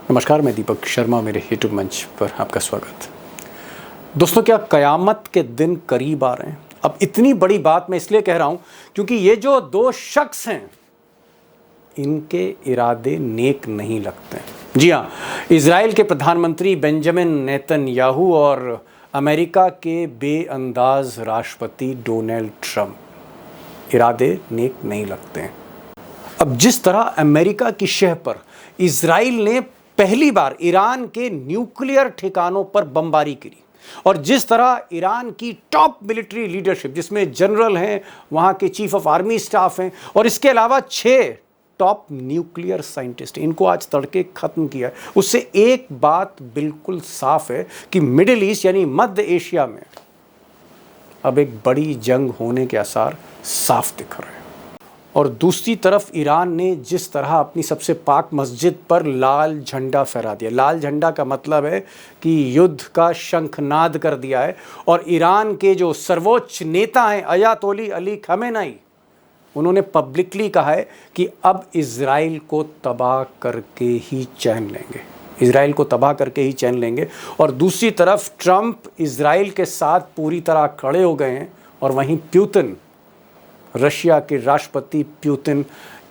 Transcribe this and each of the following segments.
नमस्कार, मैं दीपक शर्मा, मेरे यूट्यूब मंच पर आपका स्वागत। दोस्तों, क्या कयामत के दिन करीब आ रहे हैं? अब इतनी बड़ी बात मैं इसलिए कह रहा हूं क्योंकि ये जो दो शख्स हैं, इनके इरादे नेक नहीं लगते। जी हाँ, इजराइल के प्रधानमंत्री बेंजामिन नेतन्याहू और अमेरिका के बेअंदाज राष्ट्रपति डोनाल्ड ट्रंप, इरादे नेक नहीं लगते हैं। अब जिस तरह अमेरिका की शह पर इजराइल ने पहली बार ईरान के न्यूक्लियर ठिकानों पर बमबारी की और जिस तरह ईरान की टॉप मिलिट्री लीडरशिप, जिसमें जनरल हैं, वहां के चीफ ऑफ आर्मी स्टाफ हैं और इसके अलावा 6 टॉप न्यूक्लियर साइंटिस्ट, इनको आज तड़के खत्म किया है, उससे एक बात बिल्कुल साफ है कि मिडिल ईस्ट यानी मध्य एशिया में अब एक बड़ी जंग होने के आसार साफ दिख रहे हैं। और दूसरी तरफ ईरान ने जिस तरह अपनी सबसे पाक मस्जिद पर लाल झंडा फहरा दिया, लाल झंडा का मतलब है कि युद्ध का शंखनाद कर दिया है। और ईरान के जो सर्वोच्च नेता हैं अयातोली अली खमेनेई, उन्होंने पब्लिकली कहा है कि अब इजराइल को तबाह करके ही चैन लेंगे, इजराइल को तबाह करके ही चैन लेंगे। और दूसरी तरफ ट्रंप इजराइल के साथ पूरी तरह खड़े हो गए हैं और वहीं पुतिन, रशिया के राष्ट्रपति पुतिन,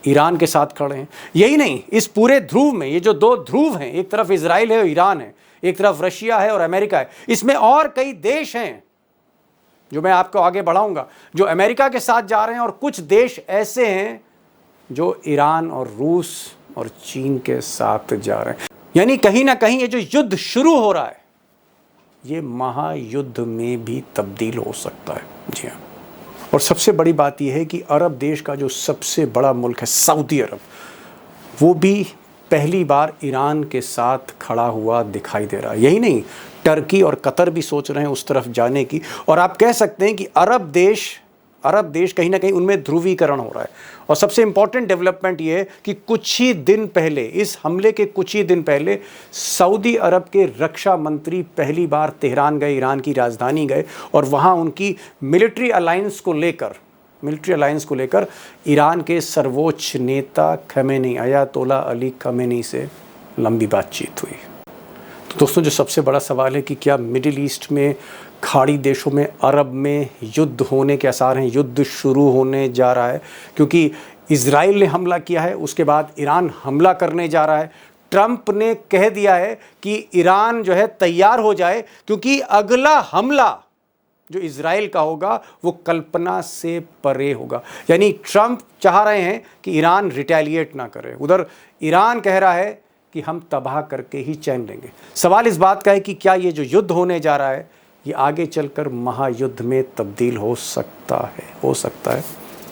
ईरान के साथ खड़े हैं। यही नहीं, इस पूरे ध्रुव में ये जो दो ध्रुव हैं, एक तरफ इजराइल है और ईरान है, एक तरफ रशिया है और अमेरिका है, इसमें और कई देश हैं जो मैं आपको आगे बढ़ाऊंगा, जो अमेरिका के साथ जा रहे हैं। और कुछ देश ऐसे हैं जो ईरान और रूस और चीन के साथ जा रहे हैं। यानी कहीं ना कहीं ये जो युद्ध शुरू हो रहा है, ये महायुद्ध में भी तब्दील हो सकता है। जी हाँ, और सबसे बड़ी बात यह है कि अरब देश का जो सबसे बड़ा मुल्क है सऊदी अरब, वो भी पहली बार ईरान के साथ खड़ा हुआ दिखाई दे रहा है। यही नहीं, टर्की और कतर भी सोच रहे हैं उस तरफ जाने की। और आप कह सकते हैं कि अरब देश कहीं ना कहीं उनमें ध्रुवीकरण हो रहा है। और सबसे इंपॉर्टेंट डेवलपमेंट ये है कि कुछ ही दिन पहले, इस हमले के कुछ ही दिन पहले, सऊदी अरब के रक्षा मंत्री पहली बार तेहरान गए, ईरान की राजधानी गए और वहाँ उनकी मिलिट्री अलायंस को लेकर ईरान के सर्वोच्च नेता खमेनी, अयातोला अली खमेनी से लंबी बातचीत हुई। तो दोस्तों, जो सबसे बड़ा सवाल है कि क्या मिडिल ईस्ट में, खाड़ी देशों में, अरब में युद्ध होने के आसार हैं, युद्ध शुरू होने जा रहा है। क्योंकि इजराइल ने हमला किया है, उसके बाद ईरान हमला करने जा रहा है। ट्रंप ने कह दिया है कि ईरान जो है तैयार हो जाए, क्योंकि अगला हमला जो इजराइल का होगा वो कल्पना से परे होगा। यानी ट्रंप चाह रहे हैं कि ईरान रिटेलिएट ना करे। उधर ईरान कह रहा है कि हम तबाह करके ही चैन लेंगे। सवाल इस बात का है कि क्या ये जो युद्ध होने जा रहा है, ये आगे चलकर महायुद्ध में तब्दील हो सकता है,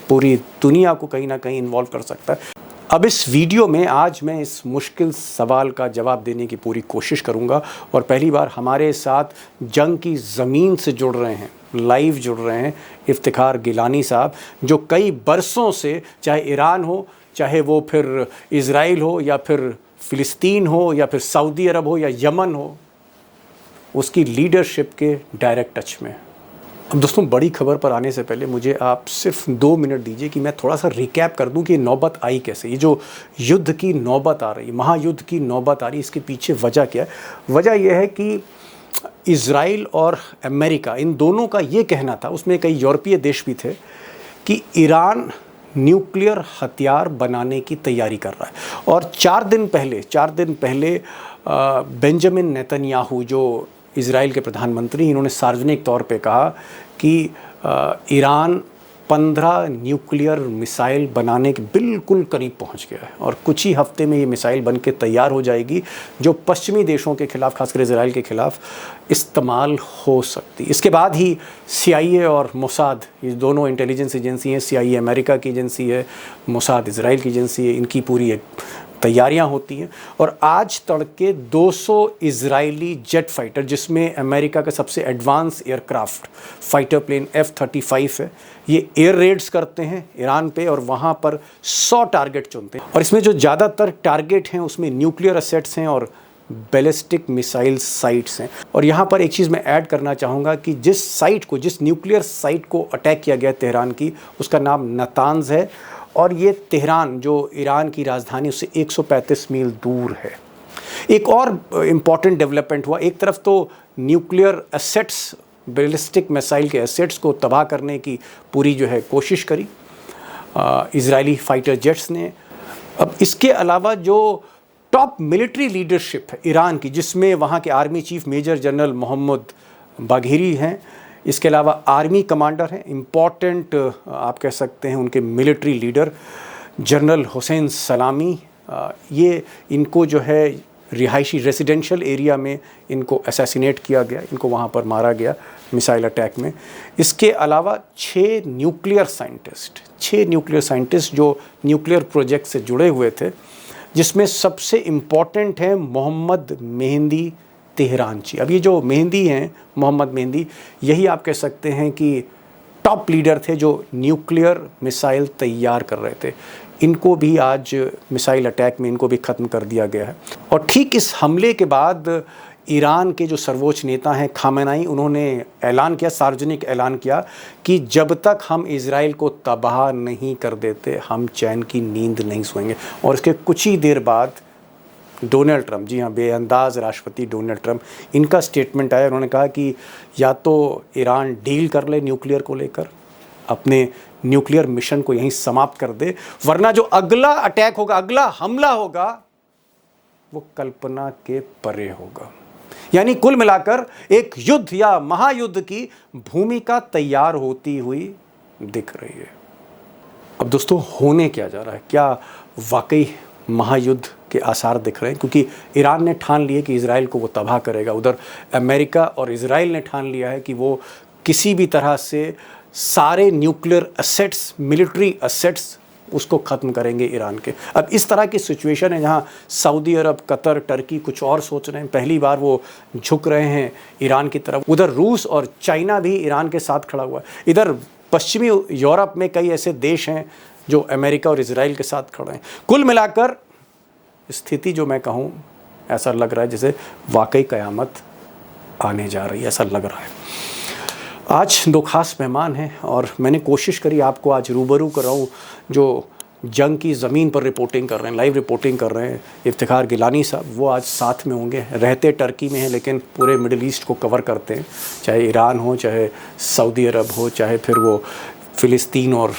पूरी दुनिया को कहीं ना कहीं इन्वॉल्व कर सकता है। अब इस वीडियो में आज मैं इस मुश्किल सवाल का जवाब देने की पूरी कोशिश करूंगा। और पहली बार हमारे साथ जंग की ज़मीन से जुड़ रहे हैं, लाइव जुड़ रहे हैं इफ्तिखार गिलानी साहब, जो कई बरसों से, चाहे ईरान हो, चाहे वो फिर इजराइल हो, या फिर फ़िलिस्तीन हो, या फिर सऊदी अरब हो, या यमन हो, उसकी लीडरशिप के डायरेक्ट टच में। अब दोस्तों, बड़ी खबर पर आने से पहले मुझे आप सिर्फ 2 मिनट दीजिए कि मैं थोड़ा सा रिकैप कर दूं कि नौबत आई कैसे। ये जो युद्ध की नौबत आ रही, महायुद्ध की नौबत आ रही, इसके पीछे वजह क्या है? वजह यह है कि इजराइल और अमेरिका, इन दोनों का ये कहना था, उसमें कई यूरोपीय देश भी थे, कि ईरान न्यूक्लियर हथियार बनाने की तैयारी कर रहा है। और 4 दिन पहले बेंजामिन नेतन्याहू, जो इजराइल के प्रधानमंत्री, इन्होंने सार्वजनिक तौर पे कहा कि ईरान 15 न्यूक्लियर मिसाइल बनाने के बिल्कुल करीब पहुंच गया है और कुछ ही हफ्ते में ये मिसाइल बन के तैयार हो जाएगी, जो पश्चिमी देशों के खिलाफ, खासकर इजराइल के खिलाफ इस्तेमाल हो सकती। इसके बाद ही CIA और मोसाद, ये दोनों इंटेलिजेंस एजेंसी हैं, CIA अमेरिका की एजेंसी है, मोसाद इजराइल की एजेंसी है, इनकी पूरी एक तैयारियां होती हैं। और आज तड़के 200 इजरायली जेट फाइटर, जिसमें अमेरिका का सबसे advance aircraft fighter plane F-35 है, ये एयर रेड्स करते हैं ईरान पे और वहाँ पर 100 टारगेट चुनते हैं। और इसमें जो ज़्यादातर टारगेट हैं उसमें न्यूक्लियर असेट्स हैं और बैलिस्टिक मिसाइल साइट्स हैं। और यहाँ पर एक चीज़ मैं ऐड करना चाहूँगा कि जिस न्यूक्लियर साइट को अटैक किया गया तेहरान की, उसका नाम नतांज है और ये तेहरान जो ईरान की राजधानी उससे 135 मील दूर है। एक और इम्पॉर्टेंट डेवलपमेंट हुआ, एक तरफ तो न्यूक्लियर एसेट्स, बैलिस्टिक मिसाइल के एसेट्स को तबाह करने की पूरी जो है कोशिश करी इजरायली फाइटर जेट्स ने। अब इसके अलावा जो टॉप मिलिट्री लीडरशिप है ईरान की, जिसमें वहाँ के army chief major general Mohammad Bagheri हैं, इसके अलावा आर्मी कमांडर हैं, इम्पॉर्टेंट आप कह सकते हैं उनके मिलिट्री लीडर जनरल हुसैन सलामी, ये इनको जो है रिहायशी रेजिडेंशियल एरिया में इनको असैसिनेट किया गया, इनको वहाँ पर मारा गया मिसाइल अटैक में। इसके अलावा 6 न्यूक्लियर साइंटिस्ट जो न्यूक्लियर प्रोजेक्ट से जुड़े हुए थे, जिसमें सबसे इम्पॉर्टेंट हैं मोहम्मद मेहंदी तेहरानची। अब ये जो मेहंदी हैं, मोहम्मद मेहंदी, यही आप कह सकते हैं कि टॉप लीडर थे जो न्यूक्लियर मिसाइल तैयार कर रहे थे। इनको भी आज मिसाइल अटैक में इनको भी ख़त्म कर दिया गया है। और ठीक इस हमले के बाद ईरान के जो सर्वोच्च नेता हैं खामेनेई, उन्होंने ऐलान किया, सार्वजनिक ऐलान किया कि जब तक हम इजराइल को तबाह नहीं कर देते हम चैन की नींद नहीं सोएंगे। और इसके कुछ ही देर बाद डोनाल्ड ट्रंप, जी हाँ, बेअंदाज राष्ट्रपति डोनाल्ड ट्रंप, इनका स्टेटमेंट आया। उन्होंने कहा कि या तो ईरान डील कर ले न्यूक्लियर को लेकर, अपने न्यूक्लियर मिशन को यहीं समाप्त कर दे, वरना जो अगला अटैक होगा, अगला हमला होगा, वो कल्पना के परे होगा। यानी कुल मिलाकर एक युद्ध या महायुद्ध की भूमिका तैयार होती हुई दिख रही है। अब दोस्तों, होने क्या जा रहा है? क्या वाकई महायुद्ध के आसार दिख रहे हैं? क्योंकि ईरान ने ठान लिया कि इजराइल को वो तबाह करेगा, उधर अमेरिका और इजराइल ने ठान लिया है कि वो किसी भी तरह से सारे न्यूक्लियर एसेट्स, मिलिट्री एसेट्स, उसको ख़त्म करेंगे ईरान के। अब इस तरह की सिचुएशन है जहां सऊदी अरब, कतर, टर्की कुछ और सोच रहे हैं, पहली बार वो झुक रहे हैं ईरान की तरफ। उधर रूस और चाइना भी ईरान के साथ खड़ा हुआ है। इधर पश्चिमी यूरोप में कई ऐसे देश हैं जो अमेरिका और इजराइल के साथ खड़े हैं। कुल मिलाकर स्थिति जो मैं कहूँ, ऐसा लग रहा है जैसे वाकई क़यामत आने जा रही है, ऐसा लग रहा है। आज 2 खास मेहमान हैं और मैंने कोशिश करी आपको आज रूबरू कराऊँ, जो जंग की ज़मीन पर रिपोर्टिंग कर रहे हैं, लाइव रिपोर्टिंग कर रहे हैं। इफ्तिखार गिलानी साहब, वो आज साथ में होंगे, रहते टर्की में हैं लेकिन पूरे मिडिल ईस्ट को कवर करते हैं, चाहे ईरान हो, चाहे सऊदी अरब हो, चाहे फिर वो फ़िलिस्तीन और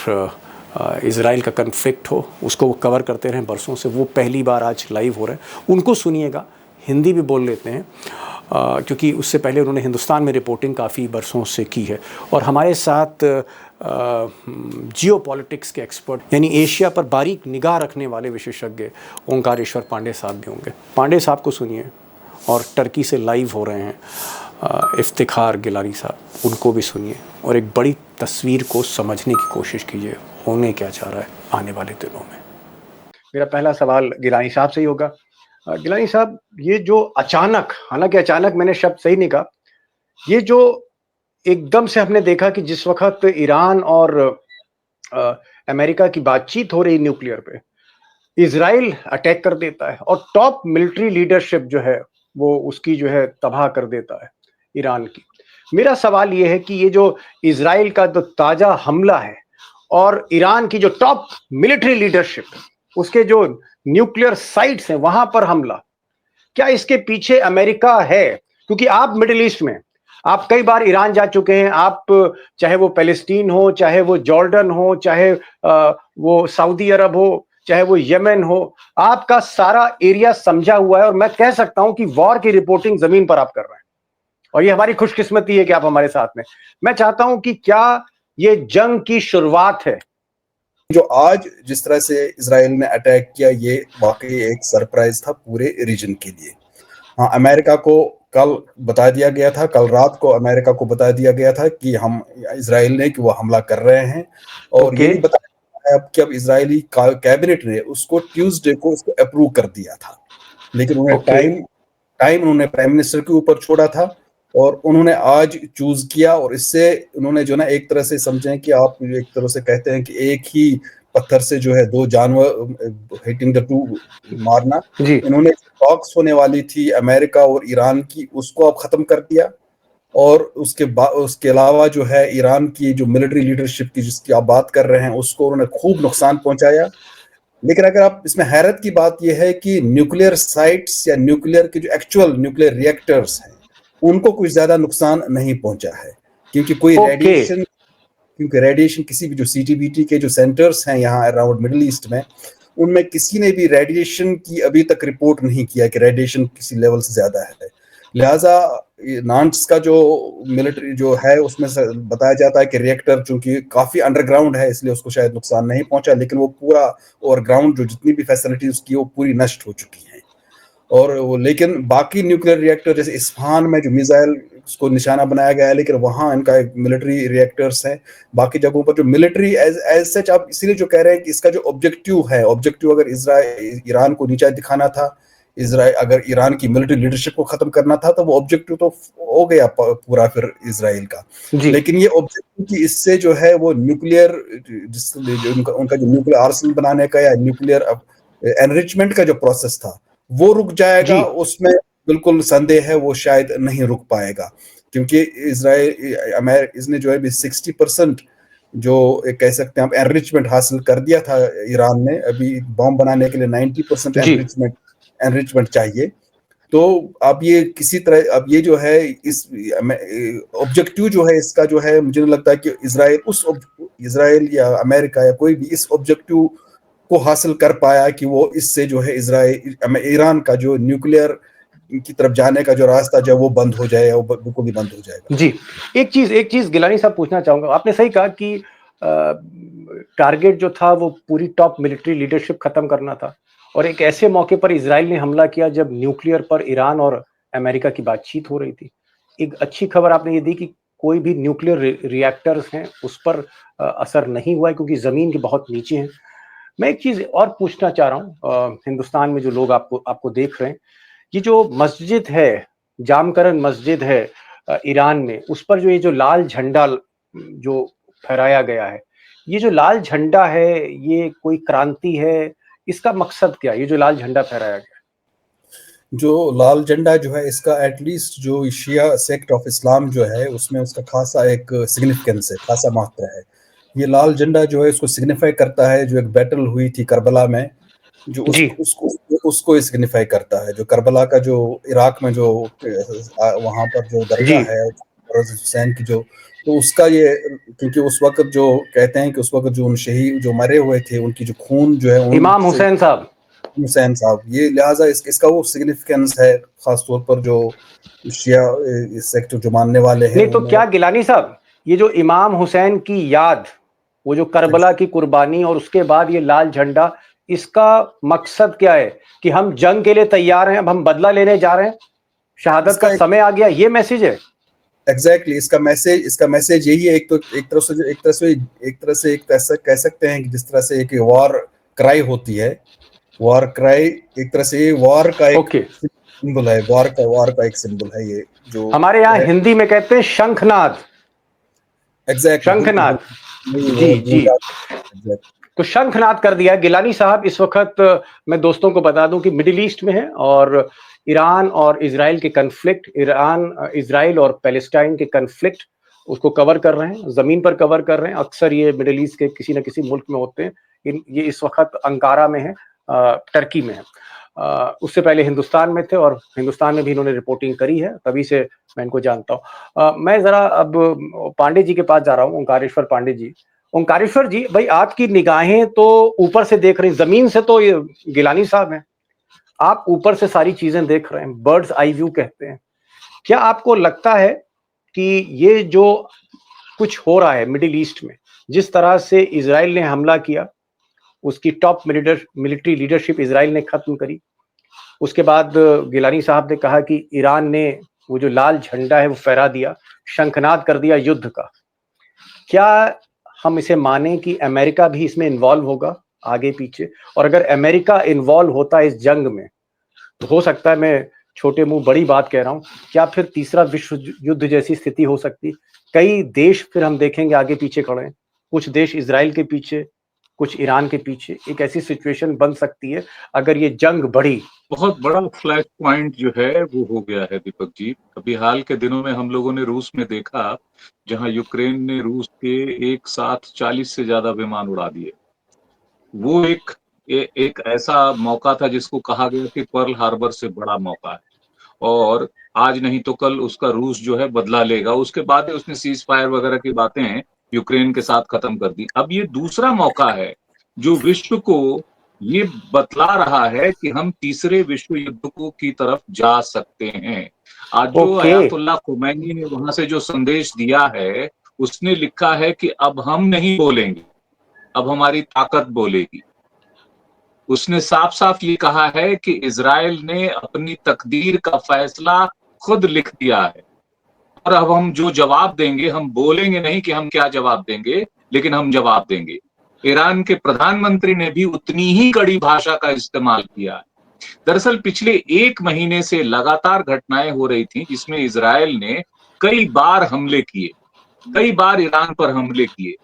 इज़राइल का कन्फ्लिक्ट हो, उसको वो कवर करते रहे बरसों से। वो पहली बार आज लाइव हो रहे हैं। उनको सुनिएगा, हिंदी भी बोल लेते हैं क्योंकि उससे पहले उन्होंने हिंदुस्तान में रिपोर्टिंग काफ़ी बरसों से की है। और हमारे साथ जियो पॉलिटिक्स के एक्सपर्ट, यानी एशिया पर बारीक निगाह रखने वाले विशेषज्ञ ओंकारेश्वर पांडे साहब भी होंगे। पांडे साहब को सुनिए। और टर्की से लाइव हो रहे हैं इफ्तिखार गिलानी साहब, उनको भी सुनिए और एक बड़ी तस्वीर को समझने की कोशिश कीजिए, होने क्या जा रहा है आने वाले दिनों में। मेरा पहला सवाल गिलानी साहब से ही होगा। गिलानी साहब, ये जो अचानक, हालांकि अचानक मैंने शब्द सही नहीं कहा, ये जो एकदम से हमने देखा कि जिस वक्त ईरान और अमेरिका की बातचीत हो रही न्यूक्लियर पे, इजराइल अटैक कर देता है और टॉप मिलिट्री लीडरशिप जो है वो उसकी जो है तबाह कर देता है ईरान की। मेरा सवाल ये है कि ये जो इजराइल का जो ताजा हमला है और ईरान की जो टॉप मिलिट्री लीडरशिप, उसके जो न्यूक्लियर साइट्स हैं वहां पर हमला, क्या इसके पीछे अमेरिका है? क्योंकि आप मिडिल ईस्ट में, आप कई बार ईरान जा चुके हैं, आप चाहे वो पैलेस्टीन हो, चाहे वो जॉर्डन हो, चाहे वो सऊदी अरब हो, चाहे वो यमन हो, आपका सारा एरिया समझा हुआ है और मैं कह सकता हूं कि वॉर की रिपोर्टिंग जमीन पर आप कर रहे हैं और ये हमारी खुशकिस्मती है कि आप हमारे साथ में। मैं चाहता हूं कि क्या ये जंग की शुरुआत है? जो आज जिस तरह से इजराइल ने अटैक किया, ये वाकई एक सरप्राइज था पूरे रीजन के लिए। हाँ, अमेरिका को कल बता दिया गया था, कल रात को अमेरिका को बता दिया गया था कि हम इजराइल ने कि वो हमला कर रहे हैं। और ये भी बताया अब कि अब इजरायली कैबिनेट ने उसको ट्यूसडे को उसको अप्रूव कर दिया था, लेकिन उन्हें टाइम उन्होंने प्राइम मिनिस्टर के ऊपर छोड़ा था और उन्होंने आज चूज किया। और इससे उन्होंने जो ना एक तरह से समझें कि आप एक तरह से कहते हैं कि एक ही पत्थर से जो है 2 जानवर, हिटिंग द 2 मारना। इन्होंने टॉक्स होने वाली थी अमेरिका और ईरान की, उसको अब खत्म कर दिया। और उसके अलावा जो है ईरान की जो मिलिट्री लीडरशिप की जिसकी आप बात कर रहे हैं, उसको उन्होंने खूब नुकसान पहुंचाया। लेकिन अगर आप इसमें हैरत की बात यह है कि न्यूक्लियर साइट्स या न्यूक्लियर के जो एक्चुअल न्यूक्लियर रिएक्टर्स हैं, उनको कुछ ज्यादा नुकसान नहीं पहुंचा है, क्योंकि कोई ओके। रेडिएशन क्योंकि रेडिएशन किसी भी जो सीटीबीटी के जो सेंटर्स हैं यहाँ अराउंड मिडिल ईस्ट में, उनमें किसी ने भी रेडिएशन की अभी तक रिपोर्ट नहीं किया कि रेडिएशन किसी लेवल से ज्यादा है। लिहाजा नांट्स का जो मिलिट्री जो है उसमें से बताया जाता है कि रिएक्टर चूंकि काफी अंडरग्राउंड है, इसलिए उसको शायद नुकसान नहीं पहुंचा, लेकिन वो पूरा और ग्राउंड जो जितनी भी फैसिलिटी उसकी वो पूरी नष्ट हो चुकी हैं। और वो लेकिन बाकी न्यूक्लियर रिएक्टर जैसे इस्फहान में जो मिसाइल उसको निशाना बनाया गया है, लेकिन वहां इनका मिलिट्री रिएक्टर्स हैं। बाकी जगहों पर जो मिलिट्री एज सच आप इसीलिए जो कह रहे हैं कि इसका जो ऑब्जेक्टिव अगर ईरान को नीचा दिखाना था, इसराइल अगर ईरान की मिलिट्री लीडरशिप को खत्म करना था, तो वो ऑब्जेक्टिव तो हो गया पूरा फिर इसराइल का। जी लेकिन ये ऑब्जेक्टिव की इससे जो है वो न्यूक्लियर उनका जो न्यूक्लियर आर्सेनल बनाने का या न्यूक्लियर एनरिचमेंट का जो प्रोसेस था वो रुक जाएगा, जी उसमें बिल्कुल संदेह है, वो शायद नहीं रुक पाएगा, क्योंकि इसने जो है 60% जो कह सकते हैं आप एनरिचमेंट हासिल कर दिया था ईरान ने। अभी बॉम्ब बनाने के लिए 90% जी एनरिचमेंट चाहिए। तो अब ये किसी तरह अब ये जो है इस ऑब्जेक्टिव जो है इसका जो है, मुझे लगता है कि इसराइल या अमेरिका या कोई भी इस ऑब्जेक्टिव को हासिल कर पाया कि वो इससे जो है ईरान का जो न्यूक्लियर की तरफ जाने का जो रास्ता जो वो बंद हो जाए, वो बिल्कुल ही बंद हो जाएगा। जी। एक चीज गिलानी साहब पूछना चाहूंगा। आपने सही कहा कि टारगेट जो था वो पूरी टॉप मिलिट्री लीडरशिप खत्म करना था, और एक ऐसे मौके पर इजराइल ने हमला किया जब न्यूक्लियर पर ईरान और अमेरिका की बातचीत हो रही थी। एक अच्छी खबर आपने ये दी कि कोई भी न्यूक्लियर रिएक्टर्स हैं उस पर असर नहीं हुआ है, क्योंकि जमीन के बहुत नीचे हैं। मैं एक चीज और पूछना चाह रहा हूँ, हिंदुस्तान में जो लोग आपको आपको देख रहे हैं, ये जो मस्जिद है, जामकरन मस्जिद है ईरान में, उस पर जो ये जो लाल झंडा जो फहराया गया है, ये जो लाल झंडा है, ये कोई क्रांति है? इसका मकसद क्या है, ये जो लाल झंडा फहराया गया? जो लाल झंडा जो है इसका एटलीस्ट जो शिया सेक्ट ऑफ इस्लाम जो है उसमें उसका खासा एक सिग्निफिकेंस है, खासा महत्व है। ये लाल झंडा जो है इसको सिग्निफाई करता है जो एक बैटल हुई थी करबला में, जो जी उसको सिग्निफाई करता है। जो करबला का जो इराक में जो वहां पर जो जी। दरगाह है हुसैन की जो, तो उसका ये, क्योंकि उस वक्त जो कहते हैं कि उस वक्त जो उन शहीद जो मरे हुए थे उनकी जो खून जो है इमाम उनसे हुसैन साहब। हुसैन साहब, ये लिहाजा इसका वो सिग्निफिकेंस है, खासतौर पर जो शिया इस सेक्टर जो मानने वाले हैं नहीं तो उन्हें। क्या गिलानी साहब, ये जो इमाम हुसैन की याद, वो जो करबला की कुर्बानी और उसके बाद ये लाल झंडा, इसका मकसद क्या है? कि हम जंग के लिए तैयार हैं, अब हम बदला लेने जा रहे हैं, शहादत का इसका समय आ गया, ये मैसेज है? एग्जैक्टली इसका मैसेज यही है। एक तरह से एक ऐसा कह सकते हैं कि जिस तरह से एक वॉर क्राई होती है, वॉर क्राई एक तरह से वॉर का एक ओके। सिंबल है, वॉर का एक सिंबल है ये जो हमारे यहाँ है। हिंदी में कहते हैं शंखनाद। एग्जैक्टली शंखनाद। वही जी वो जी। exactly। तो शंखनाद कर दिया गिलानी साहब। इस वक्त मैं दोस्तों को बता दूं कि मिडिल ईस्ट में है, और ईरान और इसराइल के कन्फ्लिक्ट, इसराइल और पैलेस्टाइन के कन्फ्लिक्ट, उसको कवर कर रहे हैं, जमीन पर कवर कर रहे हैं। अक्सर ये मिडिल ईस्ट के किसी न किसी मुल्क में होते हैं। ये इस वक्त अंकारा में है, टर्की में है। उससे पहले हिंदुस्तान में थे, और हिंदुस्तान में भी इन्होंने रिपोर्टिंग करी है, तभी से मैं इनको जानता हूँ। मैं जरा अब पांडे जी के पास जा रहा हूँ, ओंकारेश्वर पांडे जी। ओंकारेश्वर जी भाई, आपकी निगाहें तो ऊपर से देख रही, जमीन से तो ये गिलानी साहब हैं, आप ऊपर से सारी चीजें देख रहे हैं, बर्ड्स आई व्यू कहते हैं। क्या आपको लगता है कि ये जो कुछ हो रहा है मिडिल ईस्ट में, जिस तरह से इसराइल ने हमला किया, उसकी टॉप मिलिट्री लीडरशिप इसराइल ने खत्म करी, उसके बाद गिलानी साहब ने कहा कि ईरान ने वो जो लाल झंडा है वो फहरा दिया, शंखनाद कर दिया युद्ध का, क्या हम इसे माने कि अमेरिका भी इसमें इन्वॉल्व होगा आगे पीछे? और अगर अमेरिका इन्वॉल्व होता है इस जंग में, तो हो सकता है, मैं छोटे मुंह बड़ी बात कह रहा हूं, क्या फिर तीसरा विश्व युद्ध जैसी स्थिति हो सकती? कई देश फिर हम देखेंगे आगे पीछे खड़े हैं, कुछ देश इसराइल के पीछे, कुछ ईरान के पीछे। एक ऐसी सिचुएशन बन सकती है अगर ये जंग बढ़ी। बहुत बड़ा फ्लैश पॉइंट जो है वो हो गया है दीपक जी। अभी हाल के दिनों में हम लोगों ने रूस में देखा, जहां यूक्रेन ने रूस के एक साथ 40 से ज्यादा विमान उड़ा दिए। वो एक एक ऐसा मौका था जिसको कहा गया कि पर्ल हार्बर से बड़ा मौका है, और आज नहीं तो कल उसका रूस जो है बदला लेगा। उसके बाद ही उसने सीज फायर वगैरह की बातें यूक्रेन के साथ खत्म कर दी। अब ये दूसरा मौका है जो विश्व को ये बतला रहा है कि हम तीसरे विश्व युद्ध को की तरफ जा सकते हैं। आज जो ओके। अयातुल्लाह खुमैनी ने वहां से जो संदेश दिया है, उसने लिखा है कि अब हम नहीं बोलेंगे, अब हमारी ताकत बोलेगी। उसने साफ साफ ये कहा है कि इजराइल ने अपनी तकदीर का फैसला खुद लिख दिया है, और अब हम जो जवाब देंगे, हम बोलेंगे नहीं कि हम क्या जवाब देंगे, लेकिन हम जवाब देंगे। ईरान के प्रधानमंत्री ने भी उतनी ही कड़ी भाषा का इस्तेमाल किया है। दरअसल पिछले 1 महीने से लगातार घटनाएं हो रही थी जिसमें इजराइल ने कई बार हमले किए, कई बार ईरान पर हमले किए।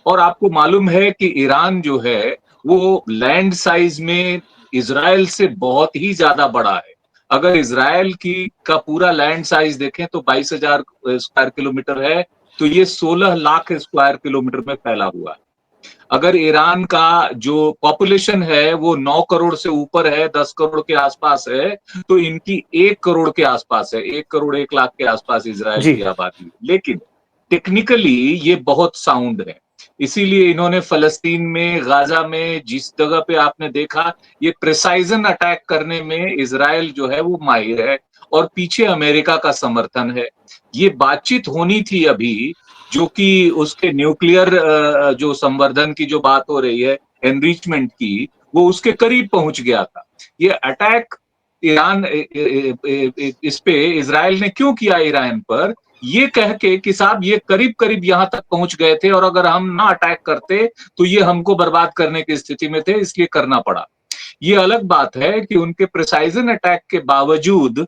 और आपको मालूम है कि ईरान जो है वो लैंड साइज में इजराइल से बहुत ही ज्यादा बड़ा है। अगर इजराइल की का पूरा लैंड साइज देखें तो 22,000 स्क्वायर किलोमीटर है, तो ये 16 लाख स्क्वायर किलोमीटर में फैला हुआ है। अगर ईरान का जो पॉपुलेशन है वो 9 करोड़ से ऊपर है, 10 करोड़ के आसपास है, तो इनकी 1 करोड़ के आसपास है, 1 करोड़ 1 लाख के आसपास इजराइल जी। की आबादी। लेकिन टेक्निकली ये बहुत साउंड है, इसीलिए इन्होंने फलस्तीन में, गाजा में, जिस जगह पे आपने देखा, ये प्रिसाइजन अटैक करने में इजराइल जो है वो माहिर है, और पीछे अमेरिका का समर्थन है। ये बातचीत होनी थी अभी, जो कि उसके न्यूक्लियर जो संवर्धन की जो बात हो रही है, एनरिचमेंट की, वो उसके करीब पहुंच गया था। ये अटैक ईरान इस पे इजराइल ने क्यों किया ईरान पर, ये कह के कि साहब ये करीब करीब यहां तक पहुंच गए थे, और अगर हम ना अटैक करते तो ये हमको बर्बाद करने की स्थिति में थे, इसलिए करना पड़ा। ये अलग बात है कि उनके प्रिसाइजन अटैक के बावजूद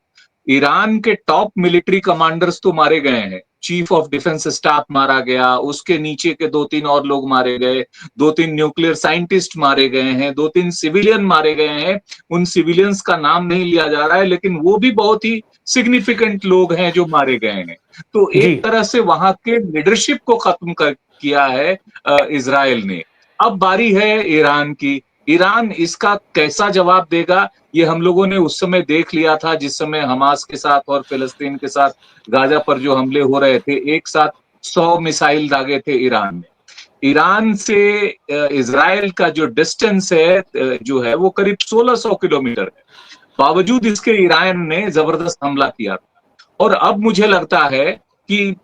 ईरान के टॉप मिलिट्री कमांडर्स तो मारे गए हैं, चीफ ऑफ डिफेंस स्टाफ मारा गया, उसके नीचे के 2-3 और लोग मारे गए, 2-3 न्यूक्लियर साइंटिस्ट मारे गए हैं, 2-3 सिविलियन मारे गए हैं। उन सिविलियंस का नाम नहीं लिया जा रहा है, लेकिन वो भी बहुत ही सिग्निफिकेंट लोग हैं जो मारे गए हैं। तो जी। एक तरह से वहां के लीडरशिप को खत्म कर किया है इजराइल ने। अब बारी है ईरान की। ईरान इसका कैसा जवाब देगा, ये हम लोगों ने उस समय देख लिया था जिस समय हमास के साथ और फिलिस्तीन के साथ गाजा पर जो हमले हो रहे थे। एक साथ 100 मिसाइल दागे थे ईरान ने। ईरान से इजराइल का जो डिस्टेंस है जो है वो करीब 1600 किलोमीटर है। बावजूद इसके ईरान ने जबरदस्त हमला किया था। और अब मुझे लगता है कि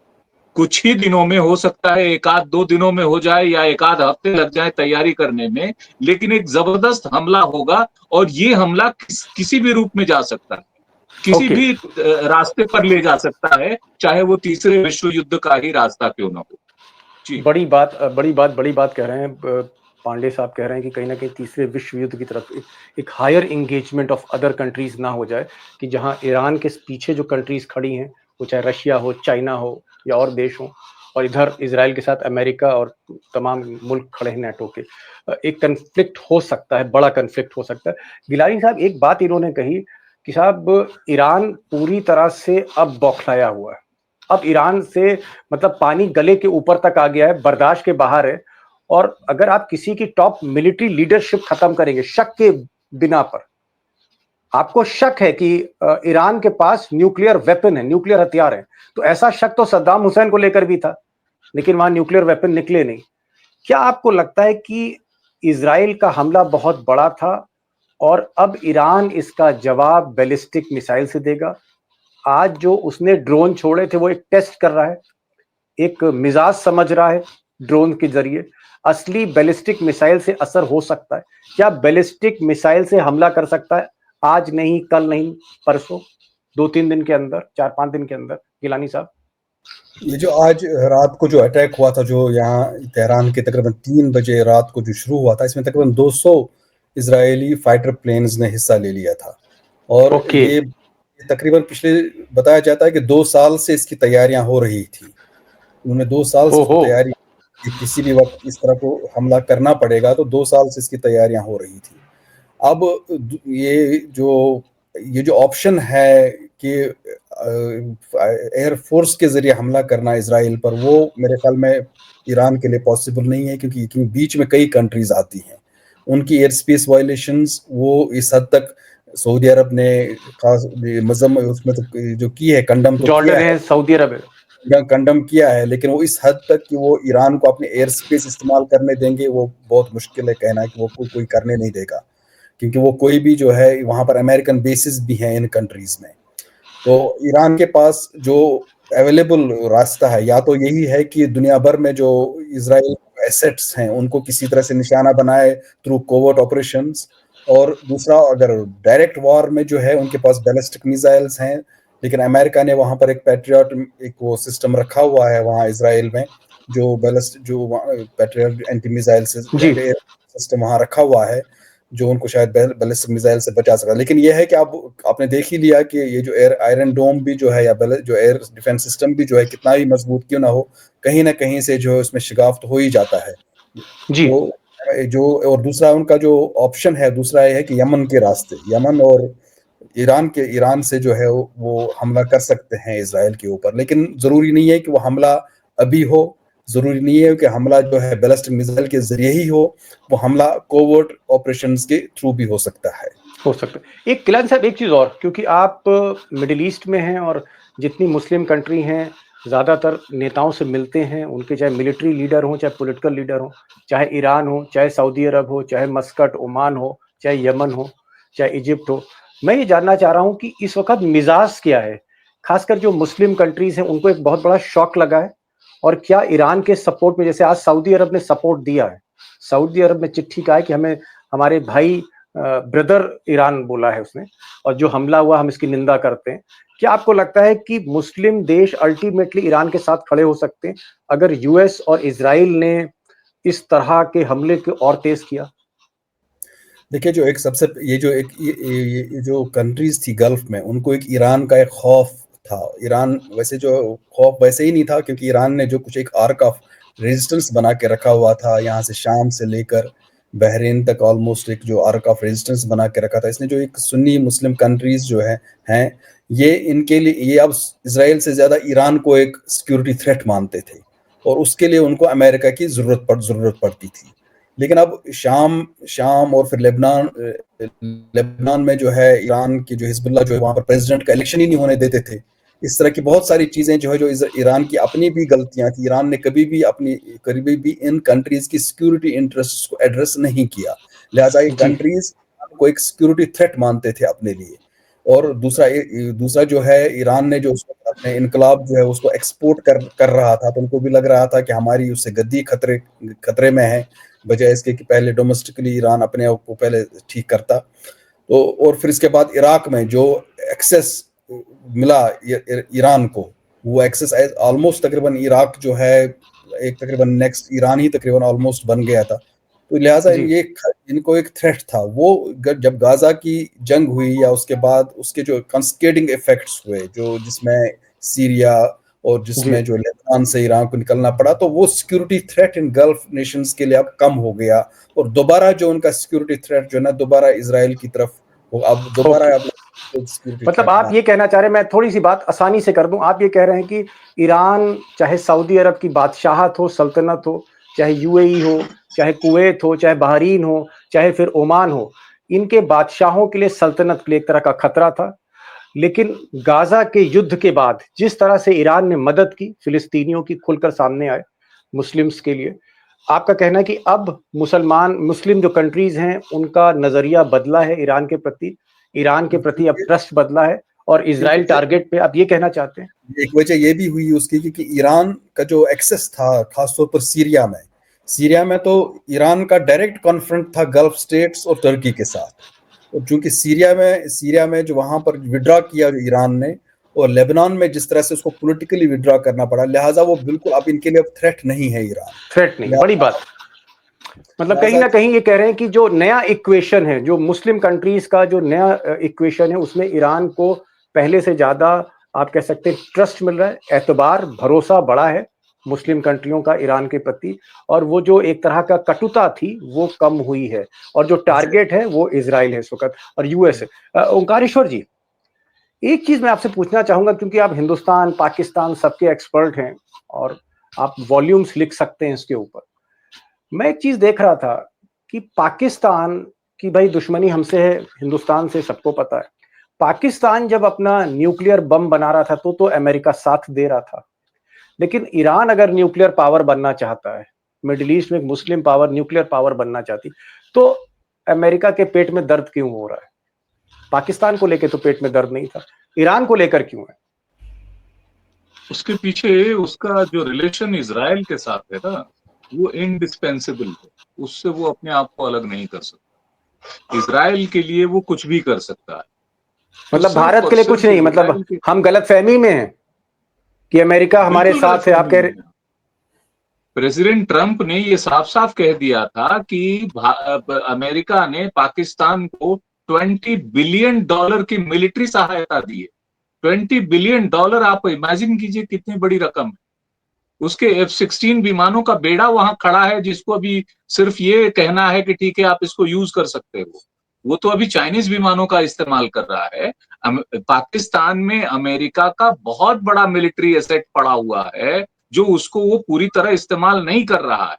कुछ ही दिनों में, हो सकता है 1-2 दिनों में हो जाए या 1-आध हफ्ते लग जाए तैयारी करने में, लेकिन एक जबरदस्त हमला होगा, और ये हमला किसी भी रूप में जा सकता है, किसी ओके। भी रास्ते पर ले जा सकता है, चाहे वो तीसरे विश्व युद्ध का ही रास्ता क्यों ना हो। जी। बड़ी बात कह रहे हैं पांडे साहब, कह रहे हैं कि कहीं ना कहीं तीसरे विश्व युद्ध की तरफ एक higher engagement of other countries ना हो जाए, कि जहां ईरान के पीछे जो कंट्रीज खड़ी हैं, वो चाहे रशिया हो, चाइना हो या और देश हो, और इधर इसराइल के साथ अमेरिका और तमाम मुल्क खड़े हैं नेटो के। एक कन्फ्लिक्ट हो सकता है, बड़ा कन्फ्लिक्ट हो सकता है। गिलानी साहब, एक बात इन्होंने कही कि साहब ईरान पूरी तरह से अब बौखलाया हुआ है, अब ईरान से मतलब पानी गले के ऊपर तक आ गया है, बर्दाश्त के बाहर है। और अगर आप किसी की टॉप मिलिट्री लीडरशिप खत्म करेंगे शक के बिना पर, आपको शक है कि ईरान के पास न्यूक्लियर वेपन है, न्यूक्लियर हथियार है, तो ऐसा शक तो सद्दाम हुसैन को लेकर भी था, लेकिन वहां न्यूक्लियर वेपन निकले नहीं। क्या आपको लगता है कि इजराइल का हमला बहुत बड़ा था और अब ईरान इसका जवाब बैलिस्टिक मिसाइल से देगा? आज जो उसने ड्रोन छोड़े थे वो एक टेस्ट कर रहा है, एक मिजाज समझ रहा है ड्रोन के जरिए। असली बैलिस्टिक मिसाइल से असर हो सकता है। क्या बैलिस्टिक मिसाइल से हमला कर सकता है? आज नहीं, कल नहीं, परसों, 2-3 दिन के अंदर, 4-5 दिन के अंदर? गिलानी साहब, ये जो आज रात को जो अटैक हुआ था, जो यहाँ तेहरान के तकरीबन 3 बजे रात को जो शुरू हुआ था, इसमें तकरीबन 200 इजरायली फाइटर प्लेन्स ने हिस्सा ले लिया था। और ओके। ये तकरीबन पिछले, बताया जाता है कि 2 साल से इसकी तैयारियां हो रही थी। उन्होंने 2 साल से इसकी ओहो। तैयारी कि किसी भी वक्त इस तरह को हमला करना पड़ेगा, तो 2 साल से इसकी तैयारियां हो रही थी। अब ये जो ऑप्शन है कि एयरफोर्स के जरिए हमला करना इसराइल पर, वो मेरे ख्याल में ईरान के लिए पॉसिबल नहीं है, क्योंकि बीच में कई कंट्रीज आती हैं। उनकी एयर स्पेस वायलेशंस वो इस हद तक सऊदी अरब ने खास मजम उसमें तो जो की है, कंडम तो किया जॉर्डन है, है, सऊदी अरब है। कंडम किया है, लेकिन वो इस हद तक कि वो ईरान को अपने एयर स्पेस इस्तेमाल करने देंगे, वो बहुत मुश्किल है कहना कि वो कोई करने नहीं देगा, क्योंकि वो कोई भी जो है वहां पर अमेरिकन बेसिस भी हैं इन कंट्रीज में। तो ईरान के पास जो अवेलेबल रास्ता है या तो यही है कि दुनिया भर में जो इजराइल एसेट्स हैं उनको किसी तरह से निशाना बनाए थ्रू कोवर्ट ऑपरेशंस, और दूसरा अगर डायरेक्ट वॉर में जो है उनके पास बैलिस्टिक मिसाइल्स हैं, लेकिन अमेरिका ने वहां पर एक पैट्रियट एक वो सिस्टम रखा हुआ है वहां इजराइल में, जो पैट्रियट एंटी मिसाइल सिस्टम वहां रखा हुआ है, जो उनको शायद बैलिस्टिक मिसाइल से बचा सका। लेकिन यह है कि आपने देख ही लिया कि ये जो एयर आयरन डोम भी जो है या जो एयर डिफेंस सिस्टम भी जो है कितना ही मजबूत क्यों ना हो, कहीं ना कहीं से जो है उसमें शिगाफ तो हो ही जाता है। जी। तो जो और दूसरा उनका जो ऑप्शन है दूसरा ये है कि यमन के रास्ते, यमन और ईरान से जो है वो हमला कर सकते हैं इजराइल के ऊपर, लेकिन जरूरी नहीं है कि वो हमला अभी हो, जरूरी नहीं है कि हमला जो है बैलिस्टिक मिसाइल के जरिए ही हो, वो हमला कोवर्ट ऑपरेशंस के थ्रू भी हो सकता है। एक किलान साहब, एक चीज और, क्योंकि आप मिडिल ईस्ट में हैं और जितनी मुस्लिम कंट्री हैं ज्यादातर नेताओं से मिलते हैं, उनके चाहे मिलिट्री लीडर हो, चाहे पॉलिटिकल लीडर हो, चाहे ईरान हो, चाहे सऊदी अरब हो, चाहे मस्कट ओमान हो, चाहे यमन हो, चाहे इजिप्ट हो। मैं ये जानना चाह रहा हूं कि इस वक्त मिजाज क्या है, खासकर जो मुस्लिम कंट्रीज हैं उनको एक बहुत बड़ा शॉक लगा है, और क्या ईरान के सपोर्ट में, जैसे आज सऊदी अरब ने सपोर्ट दिया है, सऊदी अरब ने चिट्ठी कहा है कि हमें हमारे भाई ब्रदर ईरान बोला है उसने, और जो हमला हुआ हम इसकी निंदा करते हैं। क्या आपको लगता है कि मुस्लिम देश अल्टीमेटली ईरान के साथ खड़े हो सकते हैं अगर यूएस और इजराइल ने इस तरह के हमले को और तेज किया? देखिए, जो एक सबसे ये जो कंट्रीज थी गल्फ में, उनको एक ईरान का एक खौफ था। ईरान वैसे जो खौफ वैसे ही नहीं था, क्योंकि ईरान ने जो कुछ एक आर्क ऑफ रेजिस्टेंस बना के रखा हुआ था, यहाँ से शाम से लेकर बहरीन तक ऑलमोस्ट एक जो आर्क ऑफ रेजिस्टेंस बना के रखा था। इसने जो एक सुन्नी मुस्लिम कंट्रीज जो हैं ये इनके लिए ये अब इसराइल से ज्यादा ईरान को एक सिक्योरिटी थ्रेट मानते थे, और उसके लिए उनको अमेरिका की जरूरत पड़ती थी। लेकिन अब शाम और फिर लेबनान में जो है ईरान की जो हिजबुल्लाह जो है वहां पर प्रेसिडेंट का इलेक्शन ही नहीं होने देते थे। इस तरह की बहुत सारी चीजें जो है जो ईरान की अपनी भी गलतियां थी। ईरान ने कभी भी इन कंट्रीज की सिक्योरिटी इंटरेस्ट को एड्रेस नहीं किया, लिहाजा ये कंट्रीज को एक सिक्योरिटी थ्रेट मानते थे अपने लिए। और दूसरा जो है ईरान ने जो अपने इनकलाब जो है उसको एक्सपोर्ट कर रहा था, तो उनको भी लग रहा था कि हमारी उससे गद्दी खतरे में है, बजाय इसके कि पहले डोमेस्टिकली ईरान अपने आप को पहले ठीक करता। तो और फिर इसके बाद इराक में जो एक्सेस मिला ईरान को, वो एक्सेस ऑलमोस्ट तकरीबन इराक जो है एक तकरीबन नेक्स्ट ईरान ही तकरीबन ऑलमोस्ट बन गया था। तो लिहाजा इनको एक थ्रेट था। वो जब गाजा की जंग हुई या उसके बाद उसके जो कंस्केडिंग इफेक्ट्स हुए, जो जिसमें सीरिया और जिसमें जो लेबनान से ईरान को निकलना पड़ा, तो वो security threat in gulf Nations के लिए अब कम हो गया, और दोबारा जो उनका सिक्योरिटी थ्रेट जो है ना दोबारा इजराइल की तरफ अब दोबारा मतलब आप ये कहना चाह रहे हैं, मैं थोड़ी सी बात आसानी से कर दूं, आप ये कह रहे हैं कि ईरान चाहे सऊदी अरब की बादशाहत हो, सल्तनत हो, चाहे यूएई हो, चाहे कुवैत हो, चाहे बहरीन हो, चाहे फिर ओमान हो, इनके बादशाहों के लिए, सल्तनत के लिए एक तरह का खतरा था। लेकिन गाजा के युद्ध के बाद जिस तरह से ईरान ने मदद की फिलिस्तीनियों की, खुलकर सामने आए मुस्लिम्स के लिए, आपका कहना है कि अब मुस्लिम जो कंट्रीज हैं उनका नजरिया बदला है ईरान के प्रति अब ट्रस्ट बदला है, और इजराइल टारगेट पे आप ये कहना चाहते हैं? एक वजह ये भी हुई उसकी कि ईरान का जो एक्सेस था खासतौर पर सीरिया में तो ईरान का डायरेक्ट कॉन्फ्रंट था गल्फ स्टेट्स और तुर्की के साथ। और चूंकि सीरिया में जो वहां पर विड्रॉ किया जो ईरान ने, और लेबनान में जिस तरह से उसको पॉलिटिकली विड्रॉ करना पड़ा, लिहाजा वो बिल्कुल अब इनके लिए थ्रेट नहीं है ईरान। थ्रेट नहीं, बड़ी बात। मतलब कहीं ना कहीं ये कह रहे हैं कि जो नया इक्वेशन है, जो मुस्लिम कंट्रीज का जो नया इक्वेशन है, उसमें ईरान को पहले से ज्यादा आप कह सकते हैं ट्रस्ट मिल रहा है, एतबार, भरोसा बढ़ा है मुस्लिम कंट्रियों का ईरान के प्रति, और वो जो एक तरह का कटुता थी वो कम हुई है, और जो टारगेट है वो इजराइल है इस वक्त और यूएस है। ओंकारेश्वर जी, एक चीज मैं आपसे पूछना चाहूंगा, क्योंकि आप हिंदुस्तान पाकिस्तान सबके एक्सपर्ट हैं और आप वॉल्यूम्स लिख सकते हैं इसके ऊपर। मैं एक चीज देख रहा था, कि पाकिस्तान की भाई दुश्मनी हमसे है, हिंदुस्तान से, सबको पता है। पाकिस्तान जब अपना न्यूक्लियर बम बना रहा था तो अमेरिका साथ दे रहा था। लेकिन ईरान अगर न्यूक्लियर पावर बनना चाहता है, मिडिल ईस्ट में एक मुस्लिम पावर न्यूक्लियर पावर बनना चाहती, तो अमेरिका के पेट में दर्द क्यों हो रहा है? पाकिस्तान को लेकर तो पेट में दर्द नहीं था, ईरान को लेकर क्यों है? उसके पीछे उसका जो रिलेशन इजराइल के साथ है ना, वो इंडिस्पेंसिबल है। उससे वो अपने आप को अलग नहीं कर सकता। इजराइल के लिए वो कुछ भी कर सकता है। मतलब भारत के लिए कुछ नहीं, मतलब हम गलतफहमी में हैं कि अमेरिका हमारे साथ है, आप कह रहे? प्रेसिडेंट ट्रंप ने ये साफ साफ कह दिया था कि अमेरिका ने पाकिस्तान को $20 बिलियन की मिलिट्री सहायता दी है। $20 बिलियन, आप इमेजिन कीजिए कितनी बड़ी रकम है। उसके F-16 विमानों का बेड़ा वहां खड़ा है, जिसको अभी सिर्फ ये कहना है कि ठीक है आप इसको यूज कर सकते हो। वो तो अभी चाइनीज विमानों का इस्तेमाल कर रहा है। पाकिस्तान में अमेरिका का बहुत बड़ा मिलिट्री एसेट पड़ा हुआ है, जो उसको वो पूरी तरह इस्तेमाल नहीं कर रहा है।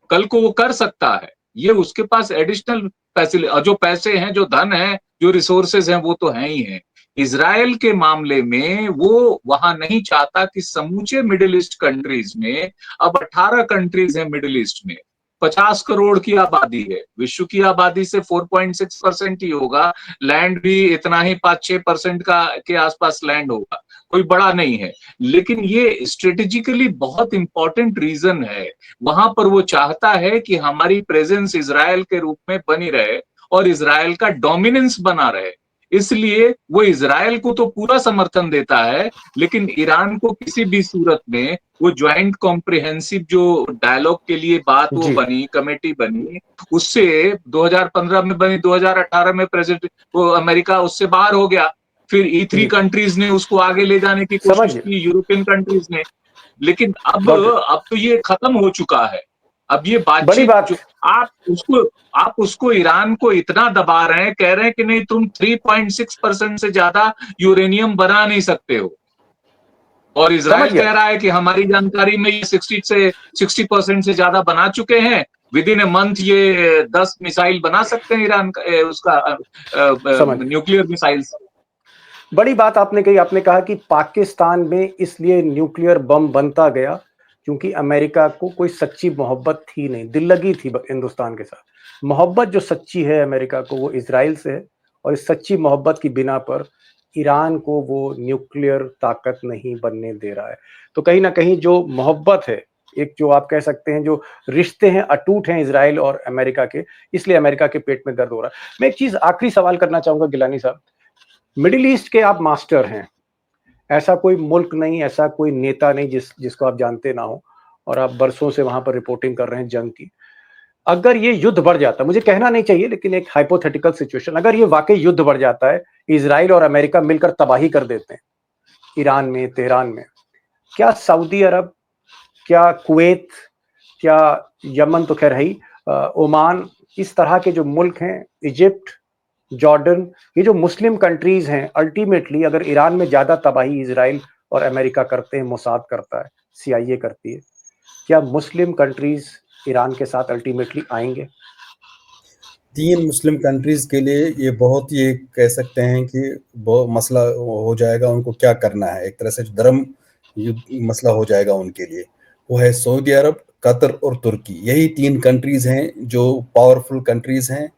कल को वो कर सकता है। ये उसके पास एडिशनल फैसिलिटी, जो पैसे हैं, जो धन है, जो रिसोर्सेज हैं, वो तो है ही है। इजराइल के मामले में वो वहां नहीं चाहता कि समूचे मिडिल ईस्ट कंट्रीज में, अब 18 कंट्रीज हैं मिडिल ईस्ट में, 50 करोड़ की आबादी है। विश्व की आबादी से 4.6% ही होगा। लैंड भी इतना ही 5-6% का के आसपास लैंड होगा, कोई बड़ा नहीं है। लेकिन ये स्ट्रेटेजिकली बहुत इंपॉर्टेंट रीजन है। वहां पर वो चाहता है कि हमारी प्रेजेंस इजराइल के रूप में बनी रहे और इजराइल का डोमिनेंस बना रहे। इसलिए वो इजराइल को तो पूरा समर्थन देता है, लेकिन ईरान को किसी भी सूरत में वो ज्वाइंट कॉम्प्रिहेंसिव जो डायलॉग के लिए बात वो बनी, कमेटी बनी, उससे 2015 में बनी, 2018 में प्रेसिडेंट वो अमेरिका उससे बाहर हो गया। फिर E3 कंट्रीज ने उसको आगे ले जाने की कोशिश की, यूरोपियन कंट्रीज ने। लेकिन अब तो ये खत्म हो चुका है। अब ये बातचीत जो आप उसको ईरान को इतना दबा रहे हैं, कह रहे हैं कि नहीं तुम 3.6% से ज्यादा यूरेनियम बना नहीं सकते हो, और इजराइल कह रहा है कि हमारी जानकारी में ये 60% से ज्यादा बना चुके हैं। विद इन ए मंथ ये 10 मिसाइल बना सकते हैं ईरान का, उसका न्यूक्लियर मिसाइल। बड़ी बात आपने कही, आपने कहा कि पाकिस्तान में इसलिए न्यूक्लियर बम बनता गया क्योंकि अमेरिका को कोई सच्ची मोहब्बत थी नहीं, दिल लगी थी हिंदुस्तान के साथ। मोहब्बत जो सच्ची है अमेरिका को, वो इजराइल से है, और इस सच्ची मोहब्बत की बिना पर ईरान को वो न्यूक्लियर ताकत नहीं बनने दे रहा है। तो कहीं ना कहीं जो मोहब्बत है, एक जो आप कह सकते हैं जो रिश्ते हैं अटूट हैं इजराइल और अमेरिका के, इसलिए अमेरिका के पेट में दर्द हो रहा है। मैं एक चीज आखिरी सवाल करना चाहूंगा गिलानी साहब, मिडिल ईस्ट के आप मास्टर हैं, ऐसा कोई मुल्क नहीं, ऐसा कोई नेता नहीं जिसको आप जानते ना हो, और आप बरसों से वहां पर रिपोर्टिंग कर रहे हैं जंग की। अगर ये युद्ध बढ़ जाता, मुझे कहना नहीं चाहिए लेकिन एक हाइपोथेटिकल सिचुएशन, अगर ये वाकई युद्ध बढ़ जाता है, इजराइल और अमेरिका मिलकर तबाही कर देते हैं ईरान में, तेहरान में, क्या सऊदी अरब, क्या कुवैत, क्या यमन तो खैर है ही, ओमान, इस तरह के जो मुल्क हैं, इजिप्ट, जॉर्डन, ये जो मुस्लिम कंट्रीज हैं, अल्टीमेटली अगर ईरान में ज्यादा तबाही इजराइल और अमेरिका करते हैं, मोसाद करता है, CIA करती है, क्या मुस्लिम कंट्रीज ईरान के साथ अल्टीमेटली आएंगे? 3 मुस्लिम कंट्रीज के लिए ये बहुत ही कह सकते हैं कि बहुत मसला हो जाएगा, उनको क्या करना है, एक तरह से धर्म मसला हो जाएगा उनके लिए। वो है सऊदी अरब, कतर और तुर्की। यही 3 कंट्रीज हैं जो पावरफुल कंट्रीज हैं।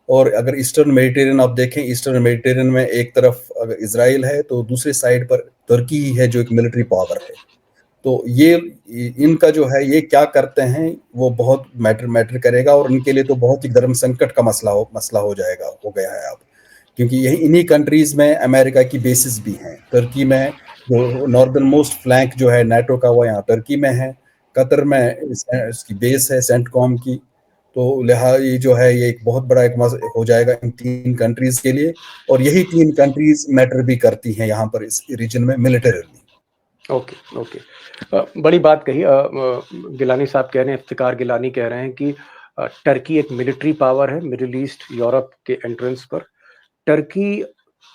और अगर ईस्टर्न मेडिटेरियन आप देखें, ईस्टर्न मेडिटेरियन में एक तरफ अगर इजराइल है तो दूसरी साइड पर तुर्की ही है जो एक मिलिट्री पावर है। तो ये इनका जो है ये क्या करते हैं वो बहुत मैटर करेगा, और इनके लिए तो बहुत ही धर्म संकट का मसला हो गया है अब, क्योंकि यही इन्हीं कंट्रीज में अमेरिका की बेसिस भी हैं। तुर्की में जो नॉर्दर्न मोस्ट फ्लैंक जो है नाटो का, वो यहाँ तुर्की में है। कतर में इसकी बेस है सेंटकॉम की। तो लिहाजा ये जो है ये एक बहुत बड़ा हो जाएगा इन 3 कंट्रीज के लिए, और यही 3 कंट्रीज मैटर भी करती हैं यहाँ पर इस रीजन में मिलिटरीली। ओके, बड़ी बात कही। गिलानी साहब कह रहे हैं, इफ्तिकार गिलानी कह रहे हैं कि टर्की एक मिलिट्री पावर है मिडिल ईस्ट यूरोप के एंट्रेंस पर। टर्की,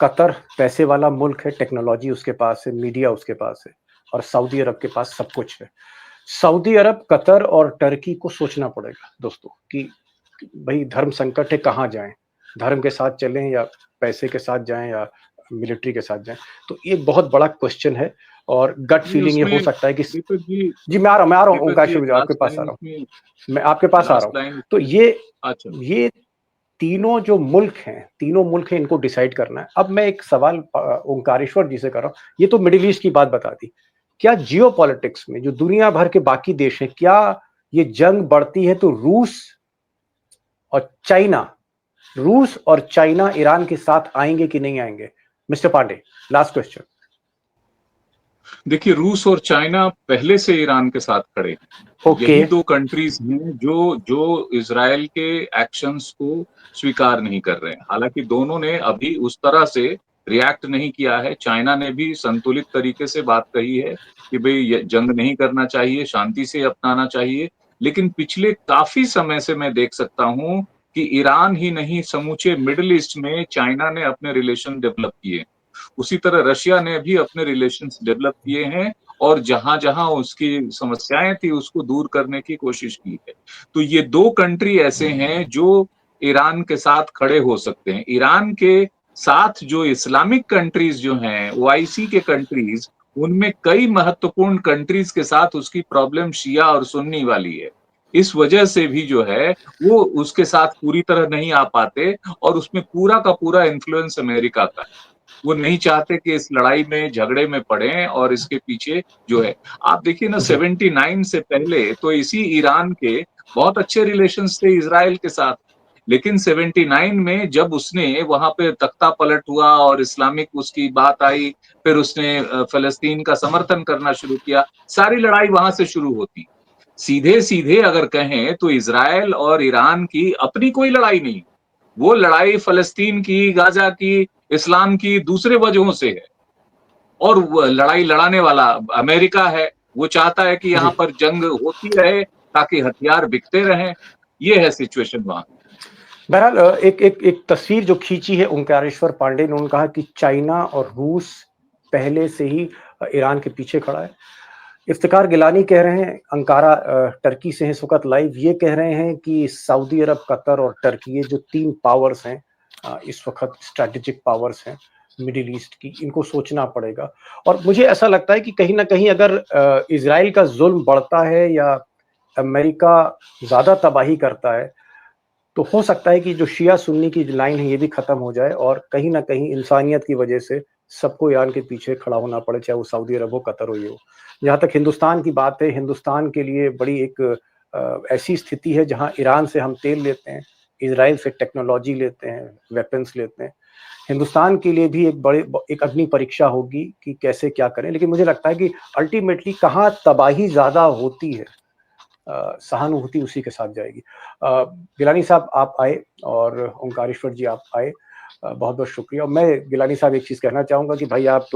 कतर पैसे वाला मुल्क है, टेक्नोलॉजी उसके पास है, मीडिया उसके पास है, और सऊदी अरब के पास सब कुछ है। सऊदी अरब, कतर और टर्की को सोचना पड़ेगा दोस्तों कि भाई धर्म संकट है, कहाँ जाएं, धर्म के साथ चलें या पैसे के साथ जाएं या मिलिट्री के साथ जाएं। तो ये बहुत बड़ा क्वेश्चन है और गट नहीं, फीलिंग ये हो उसमें सकता है कि दीपक जी, जी मैं आ रहा हूँ दीपक ओंकार जी, शिव एक जी, आपके लास्ट पास आ लाइन रहा इसमें, हूँ, मैं आपके पास आ रहा लास्ट हूँ। लाइन तो इसमें। अच्छा, ये तीनों जो मुल्क हैं, तीनों मुल्क हैं, इनको डिसाइड करना है। अब मैं एक सवाल ओंकारेश्वर जी से कर रहा हूँ, ये तो मिडिल ईस्ट की बात बता दी, क्या जियो पॉलिटिक्स में जो दुनिया भर के बाकी देश हैं, क्या ये जंग बढ़ती है तो रूस और चाइना ईरान के साथ आएंगे कि नहीं आएंगे? Mister Pandey, last question. देखिए, रूस और चाइना पहले से ईरान के साथ खड़े हैं। ओके, यही दो कंट्रीज हैं जो जो इजराइल के एक्शंस को स्वीकार नहीं कर रहे हैं। हालांकि दोनों ने अभी उस तरह से रिएक्ट नहीं किया है। चाइना ने भी संतुलित तरीके से बात कही है कि भाई ये जंग नहीं करना चाहिए, शांति से अपनाना चाहिए। लेकिन पिछले काफी समय से मैं देख सकता हूं कि ईरान ही नहीं, समूचे मिडिल ईस्ट में चाइना ने अपने रिलेशन डेवलप किए। उसी तरह रशिया ने भी अपने रिलेशंस डेवलप किए हैं और जहां-जहां उसकी समस्याएं थी उसको दूर करने की कोशिश की है। तो ये दो कंट्री ऐसे हैं जो ईरान के साथ खड़े हो सकते हैं। ईरान के साथ जो इस्लामिक कंट्रीज जो हैं, ओआईसी के कंट्रीज, उनमें कई महत्वपूर्ण कंट्रीज के साथ उसकी प्रॉब्लम शिया और सुन्नी वाली है। इस वजह से भी जो है वो उसके साथ पूरी तरह नहीं आ पाते और उसमें पूरा का पूरा इन्फ्लुएंस अमेरिका का है। वो नहीं चाहते कि इस लड़ाई में, झगड़े में पड़ें और इसके पीछे जो है, आप देखिए ना, जी 79 से पहले तो इसी ईरान के बहुत अच्छे रिलेशंस थे इजराइल के साथ। लेकिन 79 में जब उसने वहां पे तख्ता पलट हुआ और इस्लामिक उसकी बात आई, फिर उसने फलस्तीन का समर्थन करना शुरू किया, सारी लड़ाई वहां से शुरू होती। सीधे सीधे अगर कहें तो इजराइल और ईरान की अपनी कोई लड़ाई नहीं, वो लड़ाई फलस्तीन की, गाजा की, इस्लाम की दूसरे वजहों से है। और वो लड़ाई लड़ाने वाला अमेरिका है। वो चाहता है कि जी, यहाँ पर जंग होती रहे ताकि हथियार बिकते रहें। ये है सिचुएशन वहां। बहरहाल एक एक एक तस्वीर जो खींची है ओंकारेश्वर पांडे ने, उन्होंने कहा कि चाइना और रूस पहले से ही ईरान के पीछे खड़ा है। इफ्तिकार गिलानी कह रहे हैं, अंकारा टर्की से हैं इस वक्त लाइव, ये कह रहे हैं कि सऊदी अरब, कतर और टर्की, ये जो तीन पावर्स हैं इस वक्त स्ट्रैटेजिक पावर्स हैं मिडिल ईस्ट की, इनको सोचना पड़ेगा। और मुझे ऐसा लगता है कि कहीं ना कहीं अगर इजराइल का जुल्म बढ़ता है या अमेरिका ज्यादा तबाही करता है, तो हो सकता है कि जो शिया सुन्नी की लाइन है ये भी खत्म हो जाए और कहीं ना कहीं इंसानियत की वजह से सबको ईरान के पीछे खड़ा होना पड़े, चाहे वो सऊदी अरब हो, कतर हो, ये हो। जहाँ तक हिंदुस्तान की बात है, हिंदुस्तान के लिए बड़ी एक ऐसी स्थिति है जहाँ ईरान से हम तेल लेते हैं, इसराइल से टेक्नोलॉजी लेते हैं, वेपन्स लेते हैं। हिंदुस्तान के लिए भी एक अग्नि परीक्षा होगी कि कैसे क्या करें। लेकिन मुझे लगता है कि अल्टीमेटली कहाँ तबाही ज्यादा होती है, सहानुभूति उसी के साथ जाएगी। गिलानी साहब आप आए और ओंकारेश्वर जी आप आए, बहुत बहुत शुक्रिया। और मैं गिलानी साहब एक चीज़ कहना चाहूँगा कि भाई आप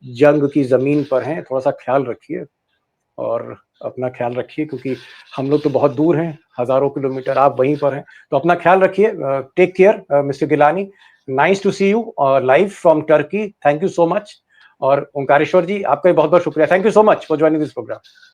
जंग की ज़मीन पर हैं, थोड़ा सा ख्याल रखिए और अपना ख्याल रखिए, क्योंकि हम लोग तो बहुत दूर हैं, हज़ारों किलोमीटर, आप वहीं पर हैं, तो अपना ख्याल रखिए। Take care mister Gilani, nice to see you live from Turkey, thank you so much. और ओंकारेश्वर जी आपका भी बहुत बहुत शुक्रिया, thank you so much for joining this programme.